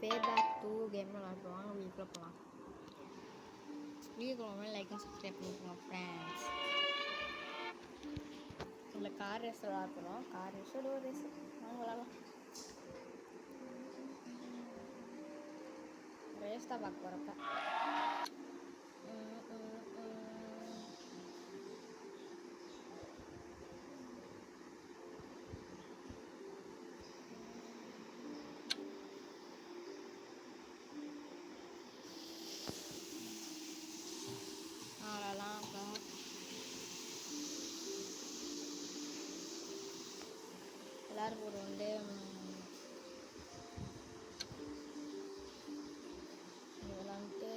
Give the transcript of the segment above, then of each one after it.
பே back 2 game விளாடுறோம். வாங்க வீட்டுக்குள்ள போகலாம். வீடியோக்கு லைக் அண்ட் சப்ஸ்கிரைப் பண்ணிக்கோங்க ஃப்ரெண்ட்ஸ். இதில் கார் ரேஸ் விளாடுறோம். கார் ரேஸ் ஒரு ரேஸ் வாங்க விளாடலாம். ரேஸ் தான் பார்க்க போகிறப்ப எல்லாரும் ஒரு வந்து இதில் வந்துட்டு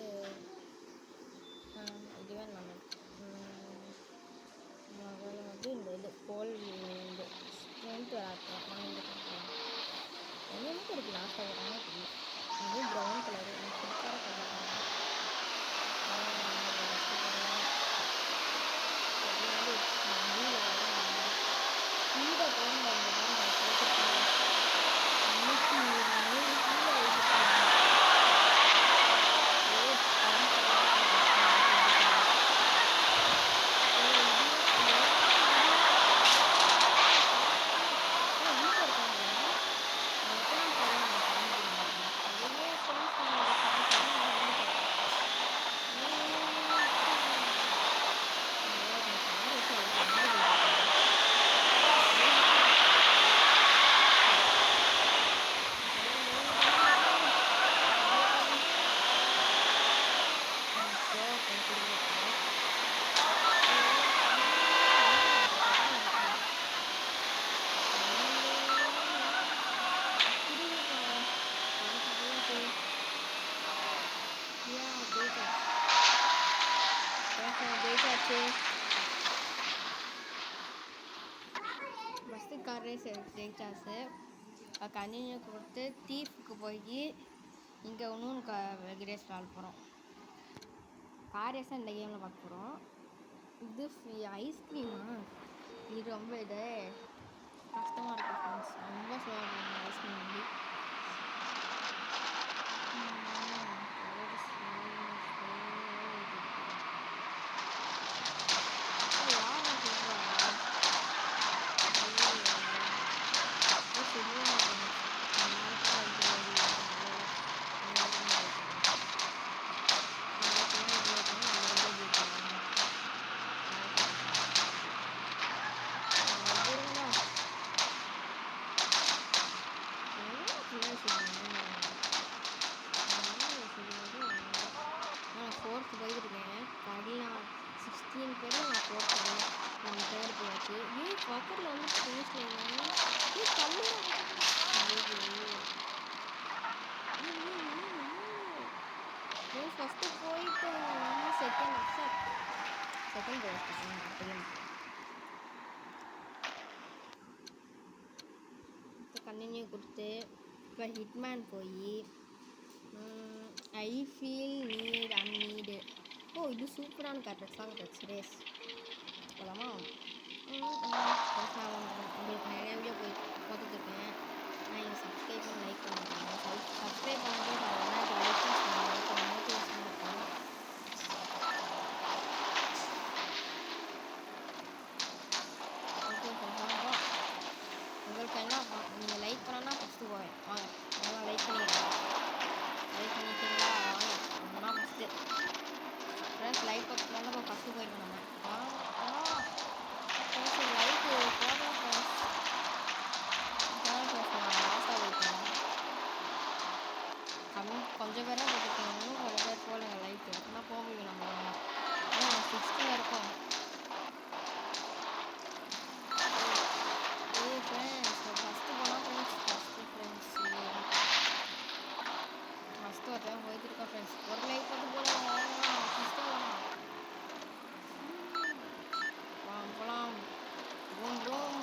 இதுவே நம்ம முதல்ல வந்து இந்த இது போல் இது ஸ்ட்ரென்த் விளாட்றோம். வாங்கிட்டு என்ன மட்டும் இருக்குது லாஸ்ட்டாக வராங்க தெரியும். இது ப்ரௌன் கலரு எனக்கு பிடிக்காத கலர் ஃபஸ்ட்டு கார் ரேஸ் ஜெயிச்சாச்சு. கண்டினியூ கொடுத்து தீஃப்க்கு போய் இங்கே இன்னொன்று ரேஸ் விளாட போகிறோம். கார் ரேஸாக இந்த கேமில் பார்க்க போகிறோம். இது ஐஸ்கிரீமா இது ரொம்ப இது கஷ்டமாக இருக்குது ஃப்ரெண்ட்ஸ். ரொம்ப சொல்லுவாங்க ஐஸ்கிரீம் வந்து ஃபோர்த்து போயிருக்கேன். நான் 16 பேர் நான் ஃபோர்த்து போனேன். நான் தேர்ட் போயாச்சு. பக்கத்தில் வந்து ஃபினிஷில் ஃபஸ்ட்டு போயிட்டு செகண்ட் போயிட்டு கண்டினியூ கொடுத்து இப்போ ஹிட்மேன் போய் ஐ ஃபீல் நீட் அன்நீடு. இது சூப்பரான கரெக்ட் ரேஸ் போலாமா? உங்களுக்கு நிறைய வீடியோ போய் பார்த்துட்ருக்கேன். நான் இங்கே சப்ஸ்கிரைப் பண்ணி லைக் பண்ணிக்கிறேன். சப்ஸ்கிரைப் பண்ணும்போது எனக்கு லைக் பண்ணுவேன். மோட்டிவேஷனாக இருக்கும். உங்களுக்கு என்ன நீங்கள் லைக் பண்ணால் ஃபஸ்ட்டு போவேன். வாங்க அதெல்லாம் லைக் பண்ணிடுறேன். லைக் பண்ணிட்டீங்களா? வாங்க நம்மனா ஃபஸ்ட்டு ஃப்ரெண்ட்ஸ் லைக் பண்ணால் நம்ம ஃபஸ்ட்டு போயிடுவோம். நம்ம ஃப்ரெண்ட்ஸ் லைக் போடுறோம் ஃப்ரெண்ட்ஸ். லாஸ்ட்டாக போயிட்டோம். கொஞ்சம் பேராக போட்டுருக்கீங்க. இன்னும் கொஞ்சம் பேர் போடுங்க லைக். ஆனால் போக முடியும் நம்ம 16 இருக்கோம். ஃப்ரெண்ட்ஸ் ஃபஸ்ட்டு போனால் ஃபஸ்ட்டு ஒரு டைம் போயிட்டுருக்கோம் ஃப்ரெண்ட்ஸ். ஒரு லைக் போட்டு போகலாம். ஃபஸ்ட்டு போகலாம் room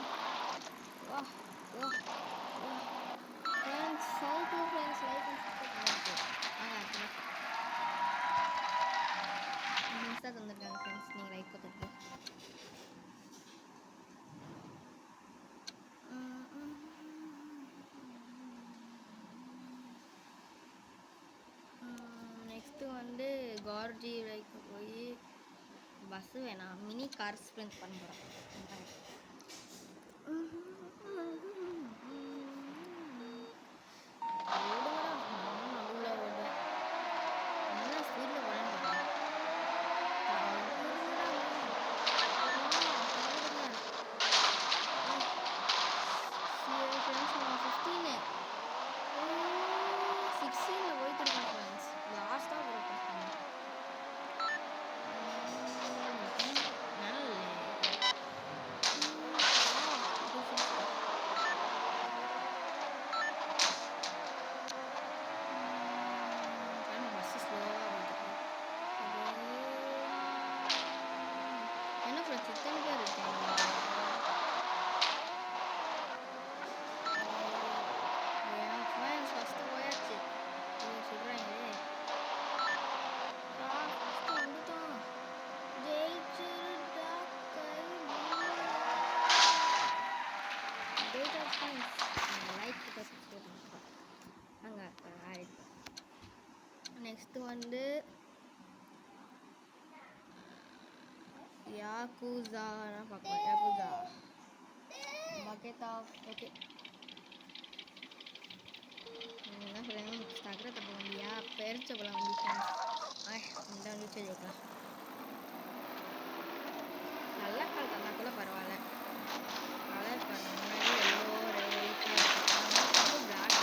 friends thank you friends. Like மிஸ்ஸாக தந்துருக்காங்க ஃப்ரெண்ட்ஸ். நீங்கள் லைக் கொடுத்துருக்கு வந்து கார்ஜி லைக்கு போய் பஸ்ஸு வேணாம் மினி கார் ஸ்ப்ரிண்ட் பண்ண போகிறோம். நெக்ஸ்ட்டு வந்து யாக்குசா பார்க்கலாம். யாக்குசா பக்கெட் ஆஃப் ஓகே என்ன ஃப்ரெண்ட்ஸ் சக்கரை தப்பு வண்டியா பெருச்சப்பழம் வண்டி ஃப்ரெண்ட்ஸ் இந்த வண்டி வச்சு ஜெயிக்கலாம். நல்ல கால் தந்தா கூட பரவாயில்ல. கலர் பண்ண முன்னாடி எல்லோ ரெட் பிளாக்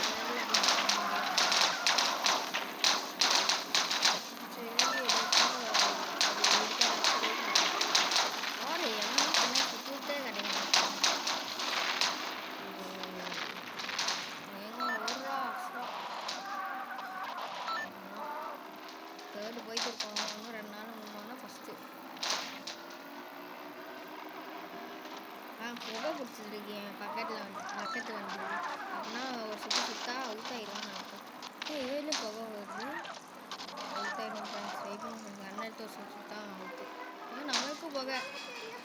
கலரில் போயிட்டு இருக்கோம். இன்னும் 2 நாள் முன்னோன்னா ஃபஸ்ட்டு புகை பிடிச்சிருக்கேன் பக்கத்து வந்து அப்படின்னா ஒரு சுத்தா அவுட் ஆயிடுவான்னு நினைப்பேன். இதில் புகை வருது அவுட் ஆயிடும் ஃப்ரெண்ட்ஸ். வெயிட் பண்ணி கொஞ்சம் அண்ணெடுத்து ஒரு சுத்தா அவுட்டு நம்மளுக்கும் புகை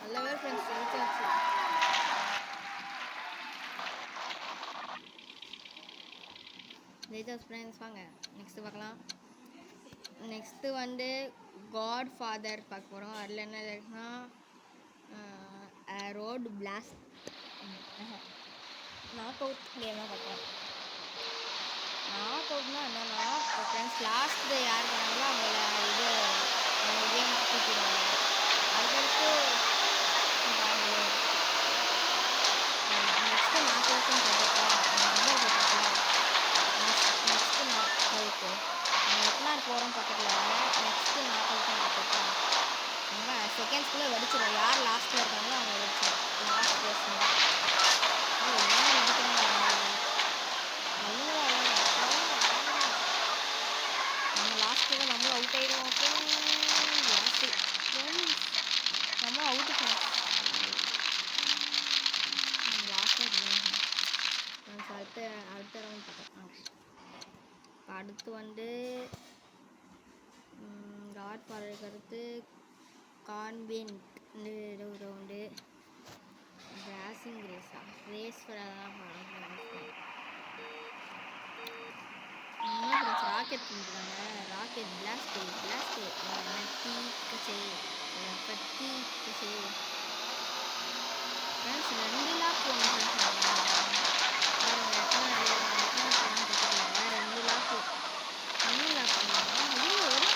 நல்லவே ஃப்ரெண்ட்ஸ் ஜெயிச்சாச்சு. ஜெயிச்சாச்சு ஃப்ரெண்ட்ஸ். வாங்க நெக்ஸ்ட்டு பார்க்கலாம். நெக்ஸ்ட்டு வந்து காட் ஃபாதர் பார்க்க போகிறோம். அதில் என்ன இருக்குன்னா ரோடு பிளாஸ்ட் நாக் அவுட் கேமாக பார்க்கலாம். நாக் அவுட்னா என்னன்னா ஃப்ரெண்ட்ஸ் லாஸ்ட் டே யார் பண்ணாங்களோ அவங்கள இது அவங்க கேம் தூக்கிடுவாங்க. அதுக்கடுத்து நெக்ஸ்ட்டு நாக் அவுட்னு போட்டுருக்கா நம்பர் போட்டுருக்கா. நெக்ஸ்ட்டு நாக் அவுட்டு எத்தனார் போகிறோம் பக்கத்தில் நெக்ஸ்ட்டு நாக் அவுட்னு போட்டுருக்கா. நம்ம செகண்ட்ஸ்குள்ளே வடிச்சிடும். யார் லாஸ்ட்டில் இருக்காங்களோ அவங்க வடிச்சிடும். லாஸ்ட் பேசுங்க என்ன நடிக்கிறாங்க நம்ம லாஸ்ட்டில் நம்மளும் அவுட் ஆகிடும். ஓகே லாஸ்ட்டு நம்ம அவுட்டு லாஸ்ட்டாக அடுத்த ரவுண்ட் பார்க்கலாம். இப்போ அடுத்து வந்து காட் ஃபாதருக்கு அடுத்து கான்வென்ட் ஒரு ரவுண்டு கிராசிங் ரேஸ் தான் ராக்கெட் பண்ணிருக்காங்க. ராக்கெட் பிளாஸ்ட் நட்டி கசே பத்தி கசே ஃப்ரெண்ட்ஸ் 2 லாக் போகணும் பாருங்க எத்தனை 2 லாக்கு 3 லாக் பண்ணுவாங்க. ஒரு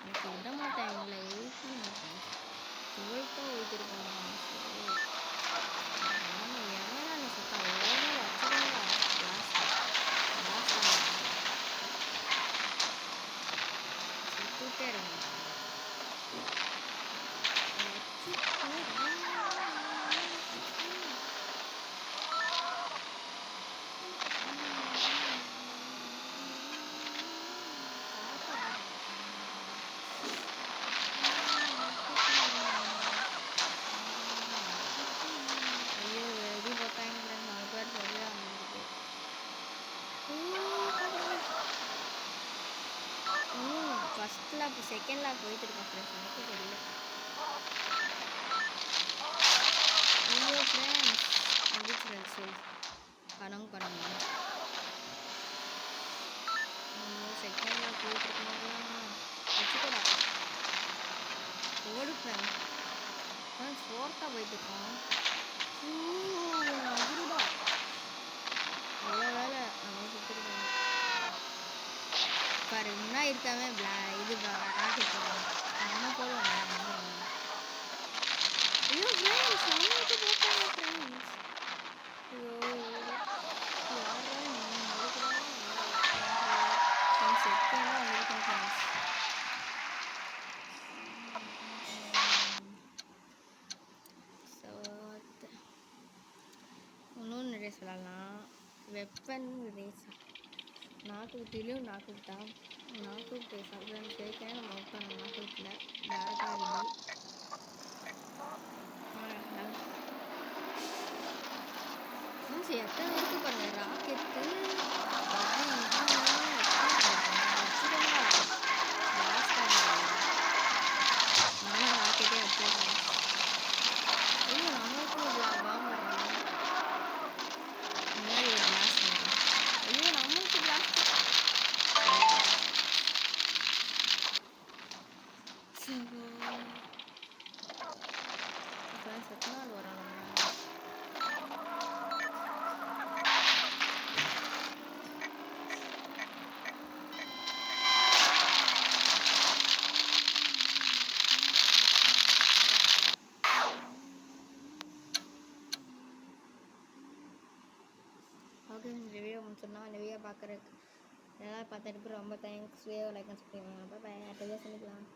எனக்கு விட மாட்டேன் இவங்கள எழுப்பி மாட்டேன். டுவெல்த்தாக ஊற்றிருக்காங்க. எவனா சுத்தா ஓவர் வச்சுருந்தா சுட்டுட்டே இருங்க. ஃபஸ்ட் லாப் செகண்ட் லாப் போயிட்டு இருக்கேன் ஃப்ரெண்ட்ஸ். எனக்கு தெரியல. ஐயோ ஃப்ரெண்ட்ஸ் வந்துச்சு ஃப்ரெண்ட்ஸ் பணம் போயிட்டு இருக்கணும் வச்சுக்கூடா ஓடு ஃப்ரெண்ட்ஸ் ஃப்ரெண்ட்ஸ் ஃபோர்த்தாக போயிட்டு இருக்கோம் நகுருடா நல்ல வேலை நம்ம சுற்றிருக்கோம் பாரு முன்னா இருக்காம இது ராக்கெட் போடுவோம் நம்ம போடுவோம் ஐயோ ஃப்ரெண்ட்ஸ் நம்மளுக்கு போட்டாங்க ஃப்ரெண்ட்ஸ் ஐயோ இன்னொன்று ரேஸ் விளாட்லாம் வெப்பன் ரேஸ் நாக் அவுட்லேயும் நாக் அவுட் தான் நாக் அவுட் ரேஸ் அப்படின்னு கேட்கேன் நம்ம அவுட் பண்ண நாக் அவுட்டில் பேக்காக இருந்து எத்தனை இருக்கு பாருங்க ராக்கெட்டு நானும் ராக்கெட்டே வச்சுருக்கேன் ஐயோ நம்மளுக்கும் பாம்பு முன்னாடி ஒரு கிளாஸ் ஐயோ நம்மளுக்கு கிளாஸ் ஃப்ரெண்ட்ஸ் எத்தனை நாள் வரோம் ஓகே இந்த வீடியோ முடிச்சோம்னா இந்த வீடியோ பார்க்குறதுக்கு நல்லா பார்த்துட்டு ரொம்ப தேங்க்ஸ் வீடியோ லைக் பண்ணி சொல்லுவாங்க பாய் அடுத்த வீடியோ சொல்லிக்கலாம்